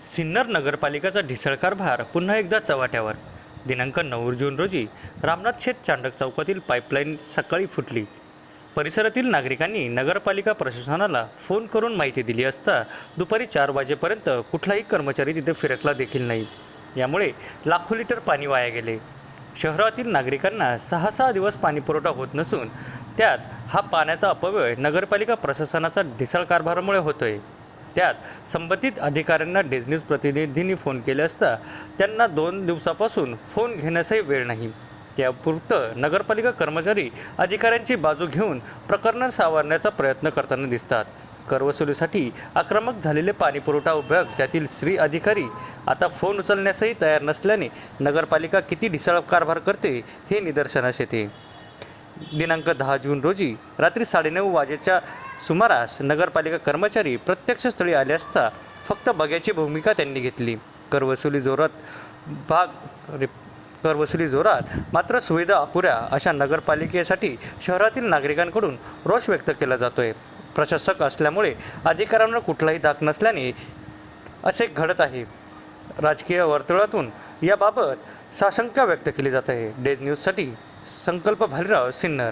सिन्नर नगरपालिकेचा ढिसळ कारभार पुन्हा एकदा चव्हाट्यावर. दिनांक 9 जून रोजी रामनाथ शेठ चांडक चौकातील पाईपलाईन सकाळी फुटली. परिसरातील नागरिकांनी नगरपालिका प्रशासनाला फोन करून माहिती दिली असता दुपारी 4 वाजेपर्यंत कुठलाही कर्मचारी तिथे फिरकला देखील नाही. यामुळे लाखो लिटर पाणी वाया गेले. शहरातील नागरिकांना 6-6 दिवस पाणीपुरवठा होत नसून त्यात हा पाण्याचा अपव्यय नगरपालिका प्रशासनाचा ढिसळ कारभारामुळे होतोय. त्यात संबंधित अधिकाऱ्यांना डेज न्यूज प्रतिनिधींनी फोन केले असता त्यांना 2 दिवसापासून फोन घेण्यासही वेळ नाही. त्यापुरतं नगरपालिका कर्मचारी अधिकाऱ्यांची बाजू घेऊन प्रकरण सावरण्याचा प्रयत्न करताना दिसतात. करवसुलीसाठी आक्रमक झालेले पाणीपुरवठा विभाग त्यातील श्री अधिकारी आता फोन उचलण्यासही तयार नसल्याने नगरपालिका किती ढिसाळ कारभार करते हे निदर्शनास येते. दिनांक 10 जून रोजी रात्री 9:30 वाजेच्या सुमारास नगरपालिका कर्मचारी प्रत्यक्ष स्थळी आले असता फक्त बघ्याची भूमिका त्यांनी घेतली. करवसुली जोरात मात्र सुविधा अपुऱ्या अशा नगरपालिकेसाठी शहरातील नागरिकांकडून रोष व्यक्त केला जातोय. प्रशासक असल्यामुळे अधिकाऱ्यांवर कुठलाही धाक नसल्याने असे घडत आहे. राजकीय वर्तुळातून याबाबत साशंका व्यक्त केली जात आहे. डेज न्यूजसाठी संकल्प भालेराव, सिन्नर.